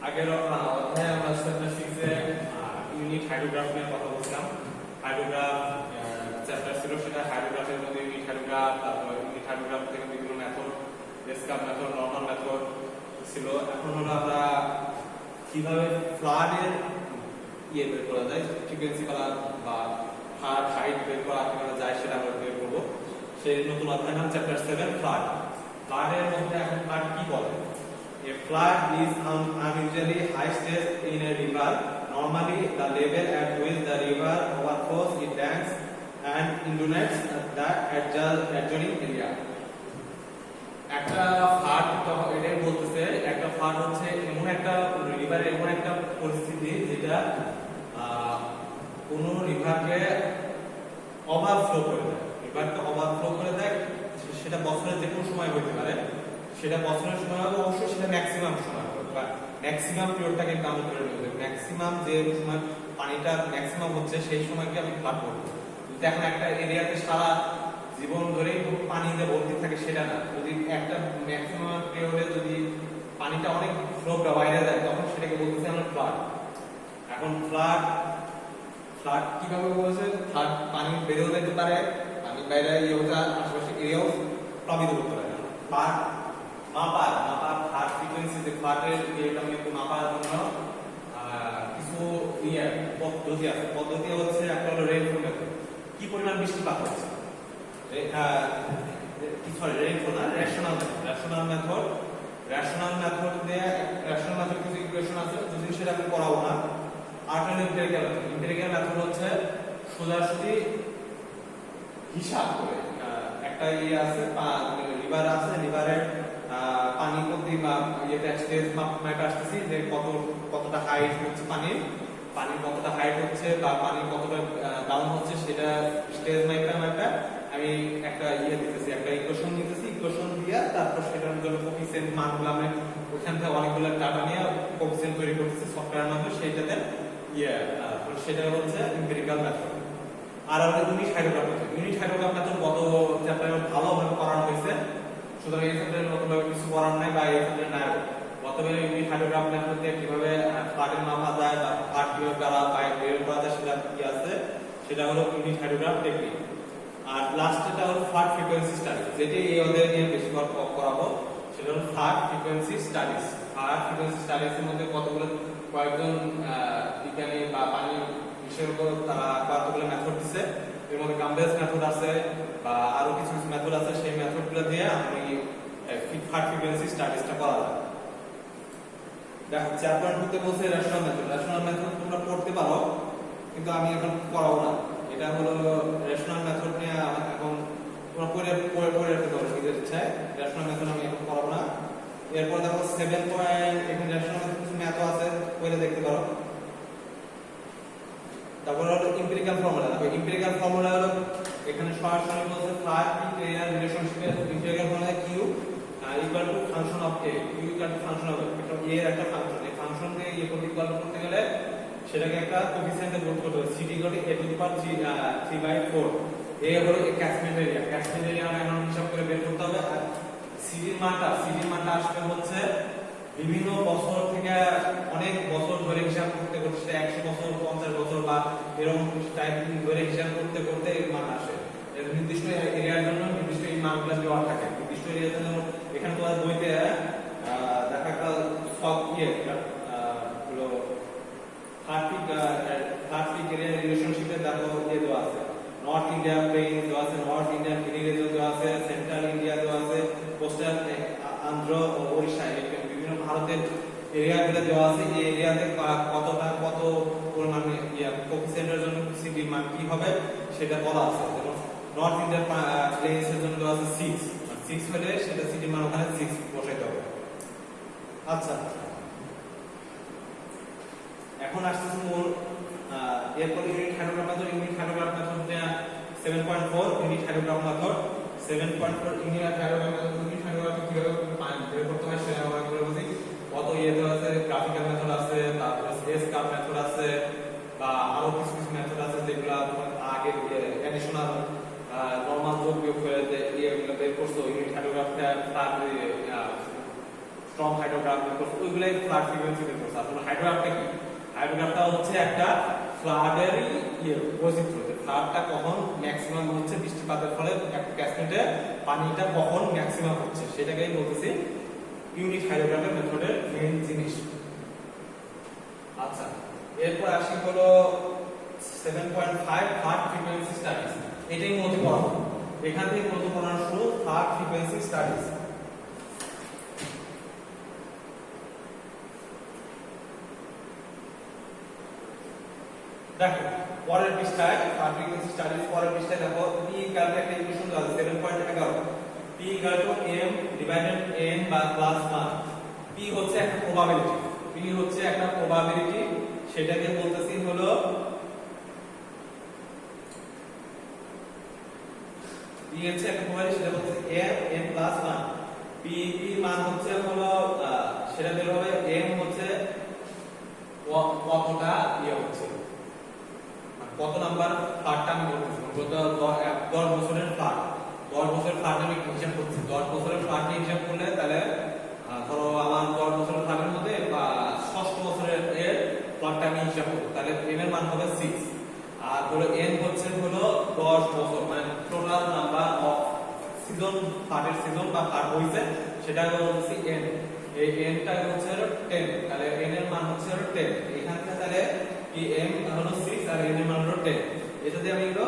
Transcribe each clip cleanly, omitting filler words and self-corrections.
আগের অধ্যায়ে আমরা চ্যাপ্টার 6 এ ইউনিট হাইড্রোগ্রাফ নিয়ে কথা বলছিলাম। হাইড্রোগ্রাফ চ্যাপ্টার ছিল, সেটা হাইড্রোগ্রাফের মধ্যে ইউনিট হাইড্রোগ্রাফ, তারপর ইউনিট হাইড্রোগ্রাফ থেকে বিভিন্ন method, escape method, normal method ছিল। এখন হলো আমরা কিভাবে ফ্লাডের বের করা যায়, ফ্রিকোয়েন্সি বা ফ্লাড হাইট বের করা কিভাবে যায় সেটা আমরা বের করবো। সেই নতুন অধ্যায় নাম চ্যাপ্টার 7 ফ্লাড। ফ্লাডের মধ্যে এখন ফ্লাড কি বলে? A flood is an unusually high stage in a river. Normally, the level at which the river overflows its banks and inundates the adjoining area. একটা ফ্লাড এটাই বলতেছে, একটা ফ্লাড হচ্ছে এমন একটা রিভারের এমন একটা পরিস্থিতি যেটা কোনো রিভারকে ওভারফ্লো করে দেয়। রিভারকে ওভারফ্লো করে দেয়, সেটা বছরের যে কোনো সময় হতে পারে। সেটা বছরের সময় হবে, অবশ্যই সেটা ম্যাক্সিমাম সময় হবে বা ম্যাক্সিমাম পিরিয়ডটাকে কাউন্ট করে নেবে। ম্যাক্সিমাম যে সময় পানিটা ম্যাক্সিমাম হচ্ছে সেই সময়কে আমি ফ্লাড বলবো। যদি এখন একটা এরিয়াতে সারা জীবন ধরেই পানিতে ভর্তি থাকে সেটা না, যদি একটা ম্যাক্সিমাম পিরিয়ডে যদি পানিটা অনেক ফ্লোটা বাইরে যায় তখন সেটাকে বলতেছে আমরা ফ্লাড। এখন ফ্লাড কিভাবে বলছে? ফ্লাড পানি বেড়েও যেতে পারে, পানি বাইরে ইয়েটা আশেপাশে এরিয়াও প্লাবিত করতে পারে। মাপার ফ্লাড ফ্রিকোয়েন্সি, যে ফ্লাডের ইয়েটা কিন্তু মাপার জন্য কিছু পদ্ধতি আছে। পদ্ধতি হচ্ছে একটা হলো রেইনফল মেথড, কি পরিমাণ বৃষ্টিপাত হচ্ছে। রেইনফল না, রেশনাল মেথড। রেশনাল মেথড দিয়ে রেশনাল মেথড কিছু ইকুয়েশন আছে, যদি সেটা আমি পড়াবো না। আর এমপিরিক্যাল মেথড হচ্ছে সোজাসুজি হিসাব করে একটা আছে, রিভার আছে, রিভারের পানি প্রতি বা ইয়েতে স্টেজ মাপে আসতেছি যে কতটা হাইট হচ্ছে পানি কতটা হাইট হচ্ছে বা পানি কতটা ডাউন হচ্ছে, সেটা স্টেজ মাপে আমি একটা দিতেছি, একটা ইকুয়েশন দিতেছি। ইকুয়েশন দিয়ে তারপর সেটার জন্য কোফিসিয়েন্ট মানগুলো আমি ওখান থেকে অনেকগুলো ডাটা নিয়ে কোফিসিয়েন্ট তৈরি করতেছি সফটওয়্যারের মাধ্যমে, সেইটাতে সেটা হচ্ছে এমপিরিক্যাল মেথড। আর আমরা ইউনিট হাইড্রোগ্রাফ মেথড কত চ্যাপ্টারে ভালোভাবে পড়ানো হয়েছে, সুতরাং এই চ্যাপ্টারে নতুনভাবে কিছু পড়ার নাই বা এই চ্যাপ্টারে নাই। গতবার ইউনিট হাইড্রোগ্রাফ মেথড দিয়ে কিভাবে ফ্লাডের মাপা যায় বা ফ্লাড কিভাবে বের করা যায় সেটা কি আছে, সেটা হলো ইউনিট হাইড্রোগ্রাফ টেকনিক। আর লাস্টটা হলো ফ্লাড ফ্রিকোয়েন্সি স্টাডিজ, যেটি এই অধ্যায়ে নিয়ে বেশি করাবো, সেটা হলো flood frequency studies. Flood frequency স্টাডিজের মধ্যে কয়েকজন বিজ্ঞানী বা পানি বিশেষজ্ঞ তারা কতগুলো মেথড দিছে। এর মধ্যে কাম্বেলস মেথড আছে বা আরো কিছু মেথড আছে, সেই মেথডগুলো দিয়ে আমি ফ্লাড ফ্রিকোয়েন্সি স্টাডিজটা করা যায়। দেখো 4.2 তে বলছে রেশনাল মেথড তোমরা পড়তে পারো, কিন্তু আমি এখন পড়াবো না। এটা হলো রেশনাল মেথড নিয়ে এখন তোমরা পড়ে রাখতে পারো নিজের ইচ্ছায়। রেশনাল মেথড আমি এখন পড়াবো না। এরপর দেখো 7 পয়েন্ট, এখানে রেশনাল মেথড কিছু ম্যাথ আছে, পড়ে দেখতে পারো। তারপর হলো এমপিরিক্যাল ফর্মুলা। এমপিরিক্যাল ফর্মুলা হলো এখানে সরাসরি বলছে ফ্লাড এরিয়া রিলেশনশিপে empirical formula Q equal to function of A, Q equal to function of A এর একটা ফাংশন। এই ফাংশন দিয়ে ইকুয়াল করতে গেলে সেটাকে একটা কোফিসিয়েন্টে পুট করতে হবে, CT equal to a to the power 3/4। A হলো ক্যাচমেন্ট এরিয়া আমরা হিসাব করে বের করতে হবে। আর সিটির মানটা আসবে হচ্ছে বিভিন্ন বছর থেকে অনেক বছর ধরে হিসাব করতে 100 বছর 50 বছর বা এরকম টাইম ধরে হিসাব করতে এর মান আসে। এর নির্দিষ্ট এরিয়ার জন্য নির্দিষ্ট এই মানগুলো দেওয়া থাকে। নির্দিষ্ট এরিয়ার জন্য এখানে তোমার বইতে দেখা একটা সব হলো ফ্লাড এরিয়া রিলেশনশিপে দেখো দেওয়া আছে। নর্থ ইন্ডিয়া প্লেন দেওয়া আছে, নর্থ ইন্ডিয়ান হিলি রিজন দেওয়া আছে, সেন্ট্রাল ইন্ডিয়া দেওয়া আছে, কোস্টাল আন্ধ্র ও ওড়িশা, বিভিন্ন ভারতের এরিয়াগুলো দেওয়া আছে। এই এরিয়াতে কত পরিমাণে কোফিসিয়েন্টের জন্য সিটির মান কি হবে সেটা বলা আছে। যেমন নর্থ ইন্ডিয়ান প্লেন্সের জন্য দেওয়া আছে 6 হলে সেটা সিটির মান ওখানে 6 বসাইতে হবে। আচ্ছা, এখন আসতেছে মূল। এরপর unit hydrograph method 7.4 unit hydrograph method 7.4 unit hydrograph কিভাবে বের করতে হয় সেটা আমরা করে বুঝি। কত দেওয়া আছে, গ্রাফিক্যাল মেথড আছে, তারপর এসকাপ মেথড আছে বা আরো কিছু মেথড আছে যেগুলো তোমার আগে অ্যাডিশনাল নরমাল যোগ বিয়োগ করে যে বের করছো ইউনিট হাইড্রোগ্রাফটা স্ট্রং হাইড্রোগ্রাফ বের করছে, ওইগুলাই ফ্লাড ফ্রিকোয়েন্সি বের করছে। আসলে হাইড্রোগ্রাফটা কি? হাইড্রোগ্রাফটা হচ্ছে একটা ফ্লাডের বৈচিত্র্য। ফ্লাডটা কখন ম্যাক্সিমাম হচ্ছে, বৃষ্টিপাতের ফলে একটা ক্যাসকেডে পানিটা কখন ম্যাক্সিমাম হচ্ছে, সেটাকেই বলতেছি ইউনিট হাইড্রোগ্রাফের মেথডের মেইন জিনিস। আচ্ছা, এরপর আসি হলো 7.5 থার্ড ফ্রিকোয়েন্সি স্টাডিজ। এটাই মূলত পড়াবো, এখান থেকে মূলত পড়ানো শুরু থার্ড ফ্রিকোয়েন্সি স্টাডিজ। দেখো পরের পৃষ্ঠায় থার্ড ফ্রিকোয়েন্সি স্টাডিজ পরের পৃষ্ঠায় দেখো p ইকুয়াল টু একটা ইকুয়েশন দেওয়া আছে 7.11 p equal to m divided n বা প্লাস 1। p হচ্ছে একটা প্রবাবিলিটি, p হচ্ছে একটা প্রবাবিলিটি, সেটাকে বলতেছি হলো p হচ্ছে একটা প্রবাবিলিটি, সেটা হচ্ছে m n প্লাস 1। p মান হচ্ছে হলো সেটা বের হবে m হচ্ছে কতটা হচ্ছে, কত নাম্বার ফ্ল্যাটটা আমি বলতেছি, গত 10 বছরের ফ্ল্যাট, 10 বছরের ফ্ল্যাট আমি হিসাব করছি। 10 বছরের ফ্ল্যাট নিয়ে হিসাব করলে তাহলে ধরো আমার 10 বছরের ফ্ল্যাটের মধ্যে বা 6 বছরের এর ফ্ল্যাটটা আমি হিসাব করব, তাহলে m এর মান হবে 6। আর ধরো n হচ্ছে হলো 10 বছর, মানে টোটাল নাম্বার অফ সিজন, ফ্ল্যাটের সিজন বা ফ্ল্যাট হইছে, সেটা বলতেছি n। এই n টা হচ্ছে 10, তাহলে n এর মান হচ্ছে 10। এখান থেকে তাহলে কি m হলো 6 আর n এর মান হলো 10। এটা দিয়ে আমি হলো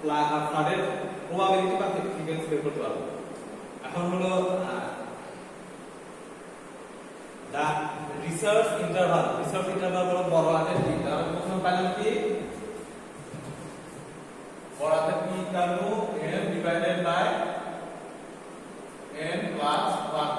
ফ্লাডের প্রবাবিলিটি বা ফ্রিকোয়েন্সি বের করতে পারবো। এখন হলো দা রিসার্চ ইন্টারভাল। রিসার্চ ইন্টারভাল হলো বড় হাতের p। তাহলে প্রথমে পাইলাম কি বড় হাতের p equal to m divided by n plus 1।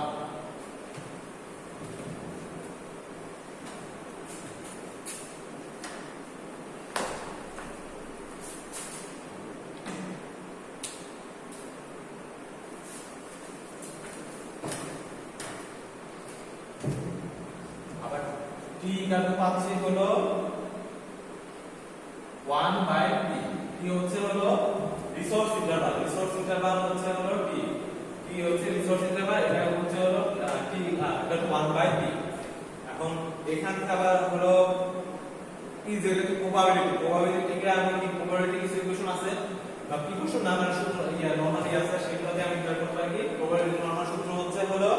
t equal to পাচ্ছি হলো 1 বাই p। t হচ্ছে হলো রিসোর্স ইন্টারভাল, রিসোর্স ইন্টারভাল হচ্ছে হলো t। t হচ্ছে রিসোর্স ইন্টারভাল, এটা হচ্ছে হলো t equal to 1 by p। এখন এখান থেকে আবার হলো p যেটা প্রবাবিলিটি, প্রবাবিলিটিকে আমি কি প্রবাবিলিটি কিছু ইকুয়েশন আছে বা ইকুয়েশন না মানে সূত্র নরমালি আছে, সেগুলো দিয়ে আমি বের করতে পারি। প্রবাবিলিটি নরমাল সূত্র হচ্ছে হলো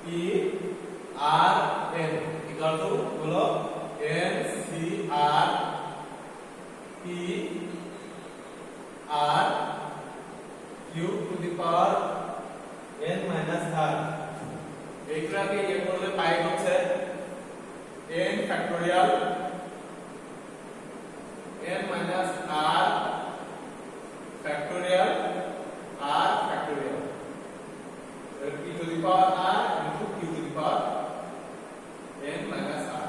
p r n equal to হলো n c r p r cube two the power n minus r। এইটাকে করলে পাই হচ্ছে n factorial n minus r factorial r factorial p two the power r into q two the power n minus r,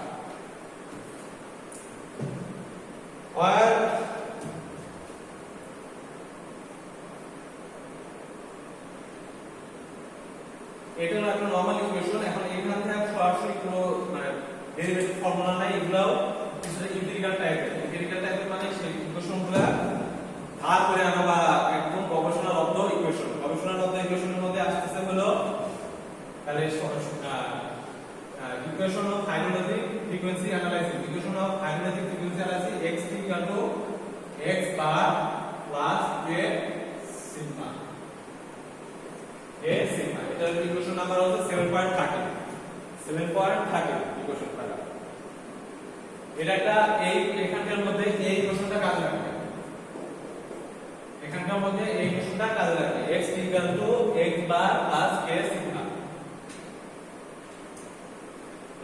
where এটা হলো একটা normal equation. এখন এখান থেকে সরাসরি কোনো মানে ডেরিভেটিভ ফর্মুলা নাই, এগুলাও কিছুটা ইম্পিরিক্যাল টাইপের। ইম্পিরিক্যাল টাইপের মানে সেই ইকুয়েশনগুলো ধার করে আনা বা একদম গবেষণালব্ধ ইকুয়েশন। গবেষণালব্ধ ইকুয়েশনের মধ্যে আসতেছে হলো তাহলে equation of hydrologic frequency analysis, equation of hydrologic frequency analysis x equal to x bar plus k sigma, এটা ইকুয়েশন নাম্বার হচ্ছে 7.30 ইকুয়েশন পাইলাম। এটা একটা এই এখানকার মধ্যে এই ইকুয়েশনটা কাজে লাগবে, এখানকার মধ্যে এই ইকুয়েশনটা কাজে লাগবে x equal to x bar plus k sigma।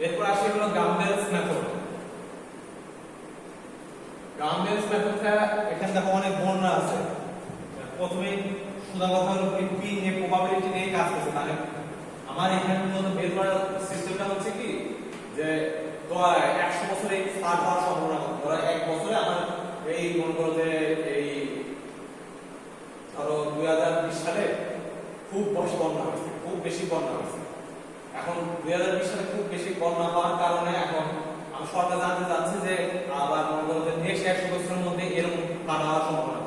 এরপর আসি হলো গাম্বেলস মেথড। গাম্বেলস মেথডটা এখানে দেখো অনেক বর্ণনা আছে। প্রথমে সোজা কথা হলো p নিয়ে প্রবাবিলিটি নিয়ে কাজ করছে, মানে আমার এখানে মধ্যে বের করার সিস্টেমটা হচ্ছে কি যে তো 100 বছরে ফ্লাড হওয়ার সম্ভাবনা কত, ধরো 1 বছরে আমার এই মনে করো যে এই ধরো 2020 সালে খুব বেশি বন্যা হয়েছে, খুব বেশি বন্যা হয়েছে। এখন 2020 সালে খুব বেশি বন্যা হওয়ার কারণে এখন আমি সরকার জানতে চাচ্ছে যে আবার মনে করো যে নেক্সট 100 বছরের মধ্যে এরকম ফ্লাড হওয়ার সম্ভাবনা।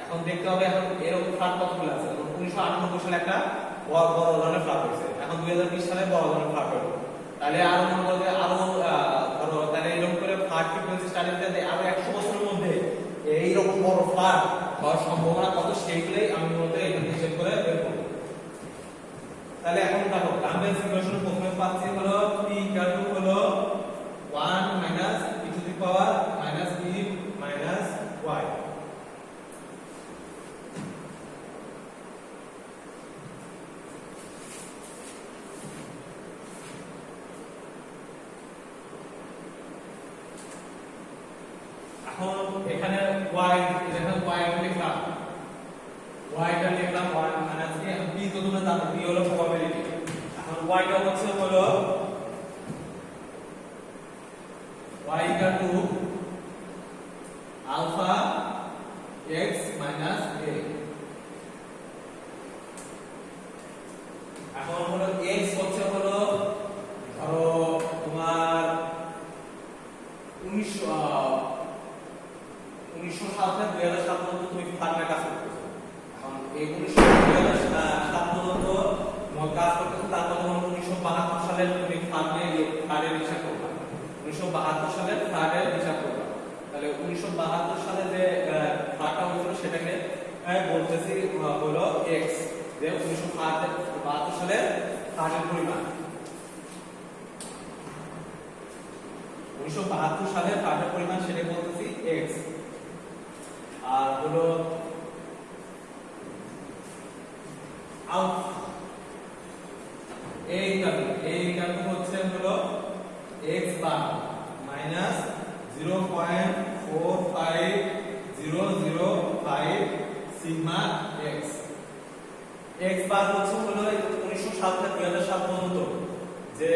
এখন দেখতে হবে এখন এরকম ফ্লাড কতগুলো আছে। 1998 সালে একটা বড় ধরনের ফ্লাড হয়েছে। এখন 2020 সালে বড় ধরনের ফ্লাড হলো, তাহলে আরো মনে করবে আরো ধরো তাহলে এরকম করে ফ্লাড ফ্রিকোয়েন্সি স্টাডিতে আরো 100 বছরের মধ্যে এইরকম বড় ফ্লাড হওয়ার সম্ভাবনা কত সেইগুলোই আমি মূলত এখানে হিসেব করে বের করব। তাহলে এখন দেখো গাম্বেলস ইকুয়েশন প্রথমে পাচ্ছি হলো p = হলো 1 - e to the power - e - y। এখন এখানে y লিখলাম, y টা লিখলাম 1 - এখন p তো তোমরা জানো, p হলো প্রবাবিলিটি। এখন y টা হচ্ছে হলো y = আলফা x - a। এখন হলো x হচ্ছে হলো ধরো তোমার 1900 সাল থেকে 2007 পর্যন্ত তুমি ফার্মে কাজ করতেছো। এখন এই 2007 পর্যন্ত তোমার কাজ করতেছো, তারপর তোমার 1972 সালে তুমি ফ্লাডের হিসাব করবা। 1972 সালে ফ্লাডের হিসাব করবা। তাহলে 1972 সালে যে ফ্লাডটা হয়েছিল সেটাকে বলতেছি হলো x, যে 1972 সালে ফ্লাডের পরিমাণ। 1972 সালে ফ্লাডের পরিমাণ সেটা বলতেছি x। আর হলো আলফা a হচ্ছে হলো x bar minus 0.45005 sigma x। x বার হচ্ছে হলো 1907 থেকে 2007 পর্যন্ত যে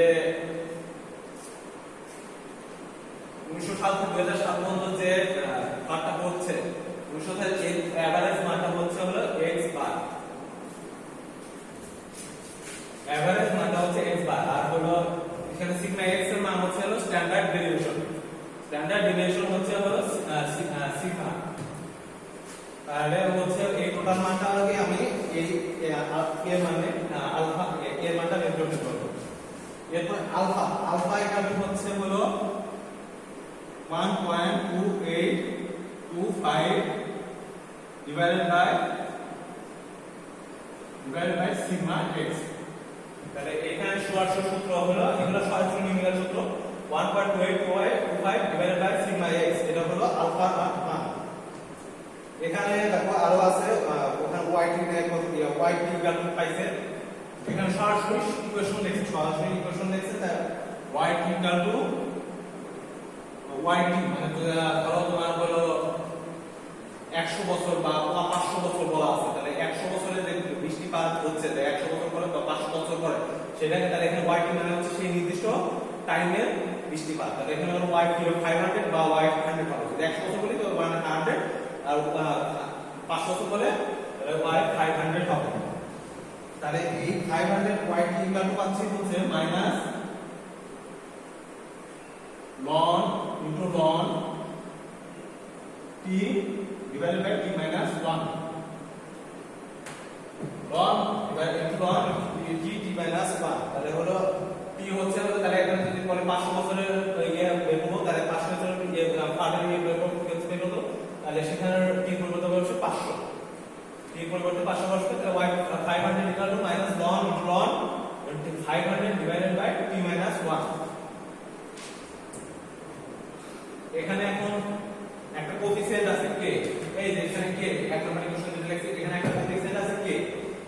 1907 থেকে 2007 পর্যন্ত যে মানটা হচ্ছে 1900 এর এভারেজ মানটা হচ্ছে হলো x বার। এভারেজ মানটা হচ্ছে x বার। আর হলো এখানে সিগমা x এর মান হচ্ছে হলো স্ট্যান্ডার্ড ডেভিয়েশন। স্ট্যান্ডার্ড ডেভিয়েশন হচ্ছে হলো সিগমা। তাহলে হচ্ছে এই টোটাল মানটা আগে আমি এই এর মানে আলফা এর মানটা বের করতে পারবো। এরপর আলফা এটা হচ্ছে হলো 1.2825 divided by sigma x। তাহলে এখানে সরাসরি সূত্র হলো, এগুলো সরাসরি নিউমেরিক্যাল সূত্র, 1.2825 divided by sigma x। এটা হলো আলফা মান। এখানে দেখো আরো আছে, ওখানে y টি ভ্যালু পাইছে, এখানে সরাসরি ইকুয়েশন লিখছি, তাই y = YT মানে ধরো তোমার হলো 100 বছর বা 500 বছর বলা আছে, তাহলে 100 বছরে যে বৃষ্টিপাত হচ্ছে, 100 বছর পরে বা 500 বছর পরে সেটাকে, তাহলে এখানে YT মানে হচ্ছে সেই নির্দিষ্ট টাইমের বৃষ্টিপাত। তাহলে এখানে হলো YT 500 বা Y100 পাবো। যদি 100 বছর বলি তো 100, আর 500 বছর বলে তাহলে Y500 হবে। তাহলে এই 500 YT ইকুয়াল পাচ্ছি হচ্ছে minus ln into ln t divided by t minus 1, ln divided into ln t minus 1। তাহলে হলো t হচ্ছে হলো, তাহলে এখানে যদি বলে 500 বছরের ইয়ে বের করব, তাহলে 500 বছরের ইয়ে ফার্ডের ইয়ে বের করব, তাহলে সেখানে t পরিবর্তন হবে 500, t পরিবর্তন 500 বসবে, তাহলে y 500 equal to minus ln into ln 500 divided by t minus 1। এখানে এখন একটা কোফিসিয়েন্ট আছে k, এই যে এখানে k একটা মানে কোশ্চেন দিতে লাগছে, এখানে একটা কোফিসিয়েন্ট আছে k।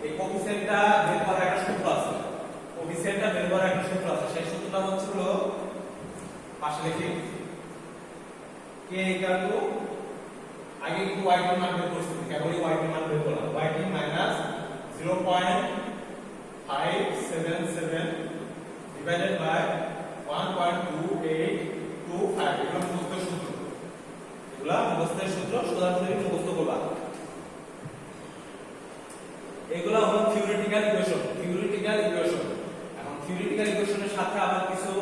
এই কোফিসিয়েন্টটা বের করার একটা সূত্র আছে, সেই সূত্রটা হচ্ছে হলো পাশে লিখি k = আগে কিন্তু y এর মান বের করছি, কেবলই y এর মান বের করলাম, y minus 0.577 divided by 1.2825। এগুলা মুখস্থের সূত্র, সোজাসুজি মুখস্থ করবা। এগুলা হলো থিওরিটিক্যাল ইকুয়েশন। এখন থিওরিটিক্যাল ইকুয়েশনের সাথে আবার কিছু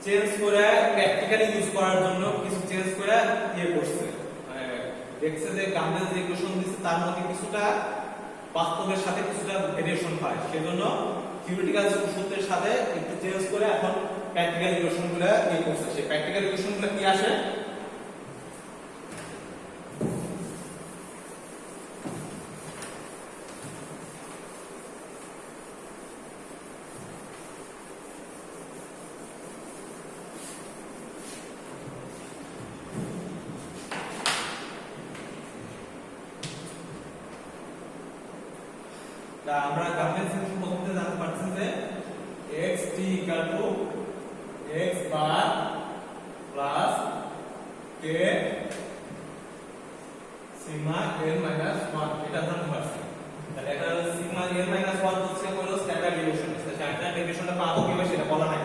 চেঞ্জ করে প্র্যাকটিক্যালি ইউজ করার জন্য কিছু চেঞ্জ করে ইয়ে করছে, মানে দেখছে যে গাম্বেল যে ইকুয়েশন দিচ্ছে তার মধ্যে কিছুটা বাস্তবের সাথে কিছুটা ভেরিয়েশন হয়, সেজন্য থিওরিটিক্যাল সূত্রের সাথে একটু চেঞ্জ করে এখন প্র্যাকটিক্যাল ইকুয়েশনগুলো নিয়ে করছে। সেই প্র্যাকটিক্যাল ইকুয়েশনগুলো কি আসে? আমরা গ্রাফের সিস্টেম প্রথমে জানতে পারছি যে x t x bar plus k sigma n minus 1 এটা জানতে পারছি। তাহলে এটা সিগমা n মাইনাস 1 হচ্ছে হলো স্ট্যান্ডার্ড ডেভিয়েশন। স্ট্যান্ডার্ড ডেভিয়েশনটা পাবো কিভাবে সেটা বলা নাই।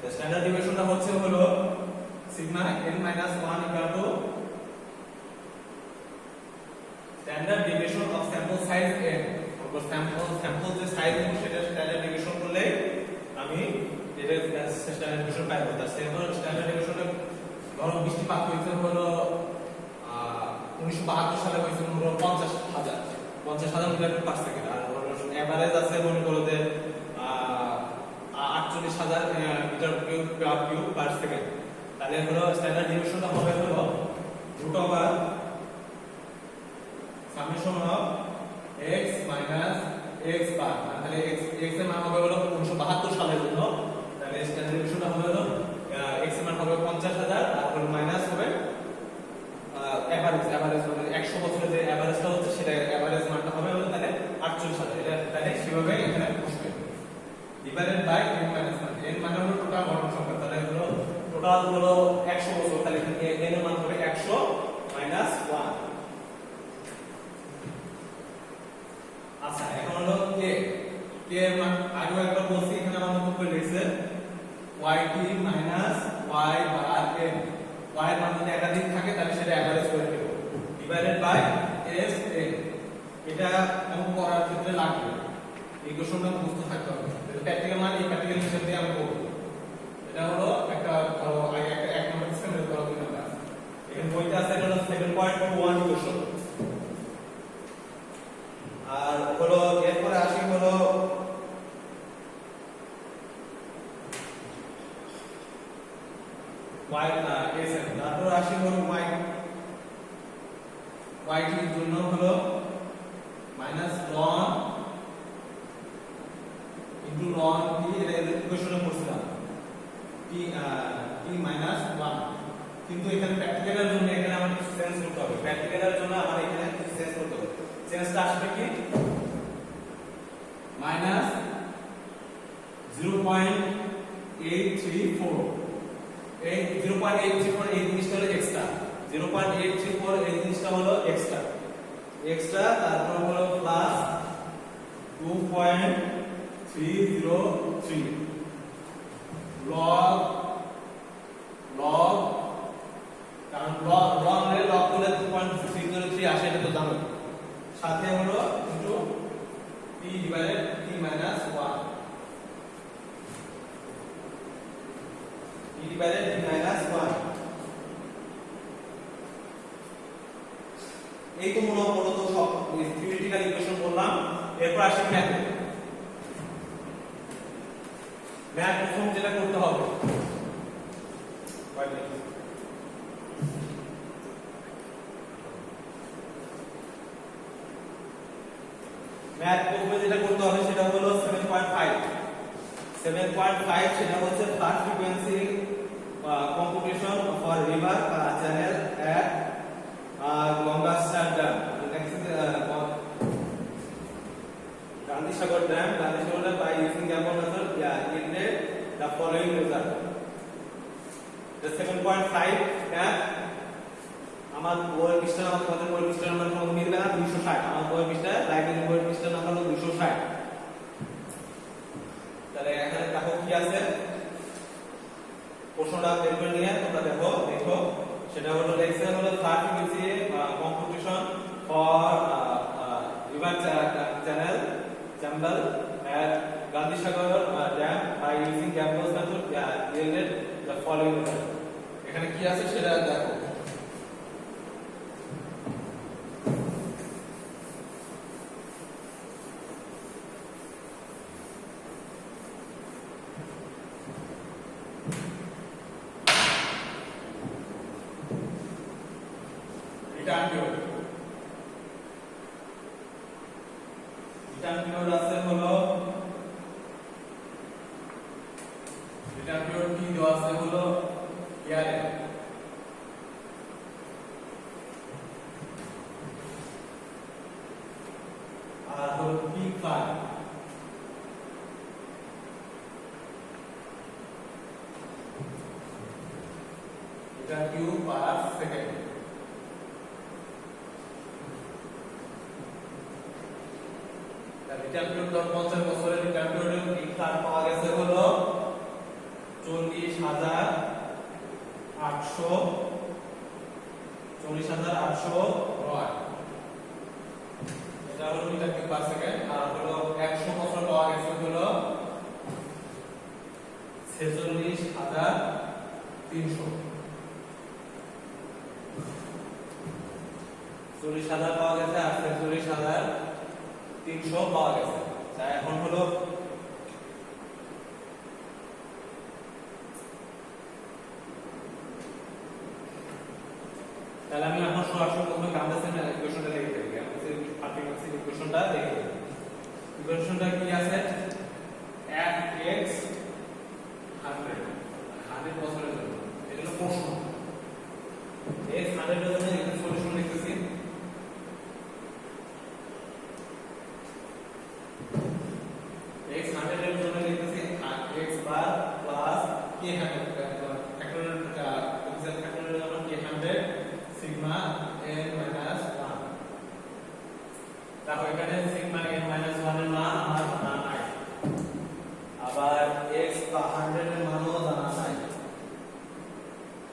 তো স্ট্যান্ডার্ড ডেভিয়েশনটা হচ্ছে হলো sigma n minus 1 standard deviation of sample size n। Sample যে সাইজ আছে সেটা স্ট্যান্ডার্ড ডেভিয়েশন করলে আমি এটা স্ট্যান্ডার্ড ডেভিয়েশন পাবো। তার স্ট্যান্ডার্ড ডেভিয়েশনটা ধরো বৃষ্টিপাত হয়েছে হলো 1972 সালে হয়েছে হলো 50,000 মিটার পার সেকেন্ড, আর এভারেজ আছে মনে করো যে 48,000 মিটার কিউব পার সেকেন্ড। তাহলে হলো স্ট্যান্ডার্ড ডেভিয়েশনটা হবে হলো root over summation of x minus x বার। তাহলে x এর মান হবে হলো 1972 সালের জন্য। তাহলে স্ট্যান্ডার্ড ডেভিয়েশনটা হবে হলো x এর মান হবে 50,000 আর হলো মাইনাস হবে এভারেজ মানে 100 বছরের যে এভারেজটা হচ্ছে সেটা এভারেজ মানটা হবে হলো তাহলে 48,000। এটা তাহলে সেভাবে এখানে বসবে divided by n minus 1। n মানে হলো টোটাল ঘটনা সংখ্যা। তাহলে হলো টোটাল হলো 100 বছর। তাহলে এখানে n এর মান হবে 100 মাইনাস 1। আচ্ছা, এখন হলো k এর মান আগে একবার বলছি, এখানে আমরা নতুন করে লিখছে yt মাইনাস y বার n। y এর মান যদি একাধিক থাকে তাহলে সেটা এভারেজ করে দেব ডিভাইডেড বাই s n। এটা এমন করার ক্ষেত্রে লাগবে ইকুয়েশনটা বুঝতে থাকতে হবে। এটা প্র্যাকটিক্যাল মান, এই প্র্যাকটিক্যাল হিসাব দিয়ে আমি করব। এটা হলো একটা ধরো একটা এক নম্বর সিস্টেমের ধরো 2 নম্বর এখানে বইতে আছে হলো 7.21 ইকুয়েশন। আর হলো এরপরে আসি হলো y s তারপর আসি হলো y এর জন্য হলো minus ln into ln t। এটা ইকুয়েশনে পড়ছিলাম t মাইনাস 1। কিন্তু এখানে প্র্যাকটিক্যালের জন্য এখানে আমার কিছু চেঞ্জ করতে হবে। প্র্যাকটিক্যালের জন্য আমার এখানে কিছু চেঞ্জ করতে হবে। চেঞ্জটা আসবে কি মাইনাস 0.834। এই 0.834 এই জিনিসটা হলো এক্সট্রা। 0.834 এই জিনিসটা হলো এক্সট্রা। তারপর হলো প্লাস 2.303 log কারণ log এর log করলে 2.303 আসে, এটা তো জানো। সাথে হলো into t divided t minus 1 t divided t minus 1। এই তো মূলত সব থিওরিটিক্যাল ইকুয়েশন বললাম। এরপর আসি ম্যাথে। ম্যাথ প্রথম যেটা করতে হবে সেটা হলো 7.5 সেটা হচ্ছে flood frequency computation for river channel at Gangasagar dam. Next Gandhisagar dam by using Gabon method yielded the following result. The 7.5 আমার বইয়ের পৃষ্ঠা নাম্বার তোমাদের বইয়ের পৃষ্ঠা নাম্বার কত মিলবে না 260। আমার বইয়ের পৃষ্ঠা লাইব্রেরি বইয়ের পৃষ্ঠা নাম্বার হলো 260। তাহলে এখানে দেখো কি আছে প্রশ্নটা বের করে নিয়ে তোমরা দেখো সেটা হলো লেখছে হলো flood frequency computation for river channel Chambal at Gandhisagar dam by using Gabon method yielded the following result. এখানে কি আছে সেটা দেখো। এটা পিওর কি দেওয়া আছে হলো ইয়ারে আর হলো পি ফাই এটা কিউ পার সেকেন্ড এটা পিওর 50 বছরের এটা পিওর পি ফাই পাওয়া গেছে হলো 40,800 নয় এটা হলো মিটার কিউব পার সেকেন্ড আর হলো 100 বছর পাওয়া গেছে হলো 46,300 40,000 পাওয়া গেছে আর 46,300 পাওয়া গেছে তাই এখন হলো তাহলে আমি এখন সরাসরি প্রথমে গ্রাউন্ডের ইকুয়েশনটা লিখে দেব গ্রাউন্ডের পার্টিকুলার ইকুয়েশনটা লিখে দেব ইকুয়েশনটা কি আছে f(x) 100 বছরের জন্য এটা হলো প্রশ্ন x 100 এর জন্য এখানে সলিউশন লিখতেছি x 100 এর জন্য লিখতেছি x bar plus k 100 factorial জন্য k 100 সিগমা n মাইনাস 1 তারপর এখানে সিগমা n মাইনাস 1 এর মান আমার জানা নাই আবার x বা 100 এর মানও জানা নাই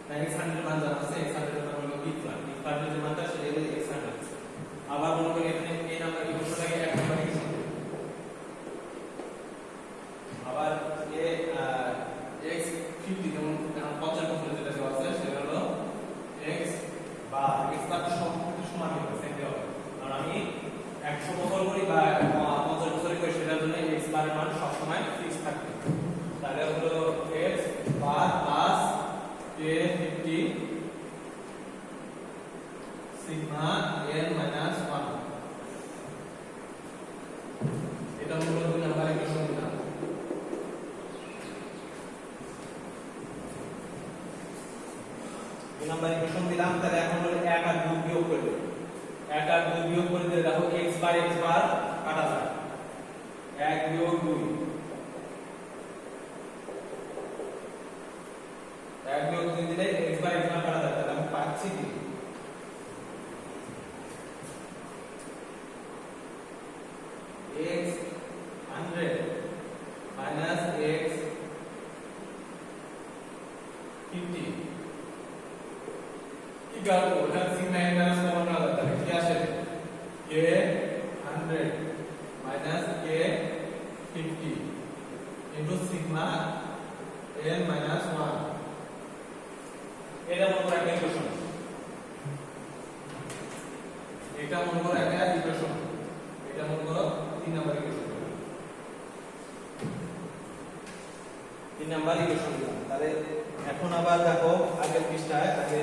তাই x 100 এর মান জানা আছে x 100 এর মান হলো b ফ্ল্যাট এর যে মানটা সেটা হলো x 100 আবার মনে করি এখানে a নাম্বার ইকুয়েশনটাকে এক নাম্বার ইকুয়েশন আবার x 50 যেমন 50 বছরের যেটা দেওয়া আছে সেটা হলো x বা x বার সমান হবে সেম হবে আর আমি 100 বছর করি বা 50 বছর করি সেটার জন্য x বারের মান সব সময় ফিক্স থাকবে তাহলে হলো x bar plus k 50 sigma n minus 1 এটা হলো 2 নাম্বার ইকুয়েশন দিলাম 2 নাম্বার ইকুয়েশন দিলাম তাহলে এখন হলো 1 আর 2 বিয়োগ করে দেব 1 আর 2 বিয়োগ করে দিলে দেখো x বার কাটা যায় 1 বিয়োগ 2 1 বিয়োগ 2 দিলে x বার কাটা যায় তাহলে আমি পাচ্ছি কি x 100 minus x 50 কি করব এটা সিগমা n মাইনাস কমন করা যাবে তাহলে কি আসে k 100 minus k 50 into sigma n minus 1 এটা মনে করো একটা ইকুয়েশন এটা মনে করো একটা ইকুয়েশন এটা মনে করো 3 নাম্বার ইকুয়েশন 3 নাম্বার ইকুয়েশন তাহলে এখন আবার দেখো আগের পৃষ্ঠায় আগে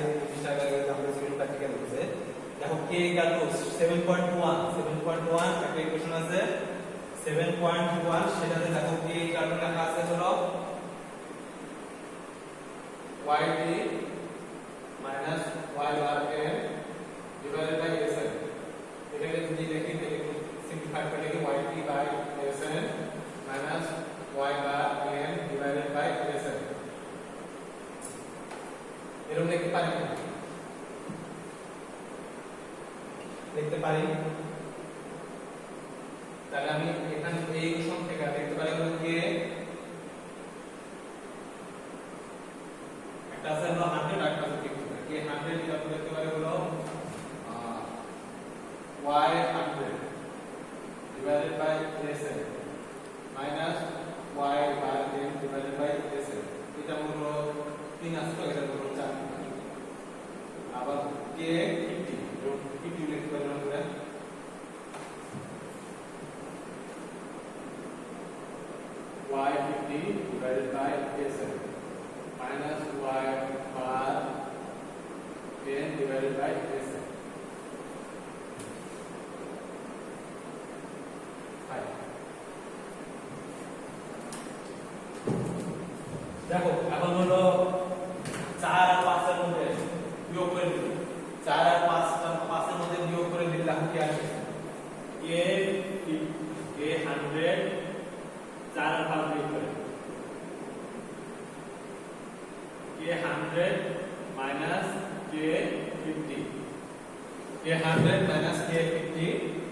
আমরা সিভিল প্র্যাকটিক্যাল হচ্ছে দেখো k ইকুয়াল টু 7.1 একটা ইকুয়েশন আছে 7.1 সেটাতে দেখো k ইকুয়াল টু লেখা আছে হলো yt minus y bar n divided by sn এটাকে যদি দেখি তাহলে সিম্পলিফাই করে লিখি yt by sn minus y bar n divided by sn এরকম লিখতে পারি লিখতে পারি তাহলে আমি এখানে এই ইকুয়েশন থেকে লিখতে পারি হলো k একটা আছে হলো 100 আর একটা আছে 50 k 100 এটা লিখতে পারি হলো y 100 divided by sn minus y bar n divided by sn এটা হলো 3 আসছে এটা হলো 4 আবার k 50 লিখতে পারি আমরা y 50 divided by sn minus y bar n divided by sn দেখো এখন হলো 4 আর 5 এর মধ্যে বিয়োগ করে দিই। 4 আর 5 এর মধ্যে বিয়োগ করে দিলে দেখো কি আসে, a 100 4 আর 5 বিয়োগ করে a 100 minus k 50, a 100 minus k 50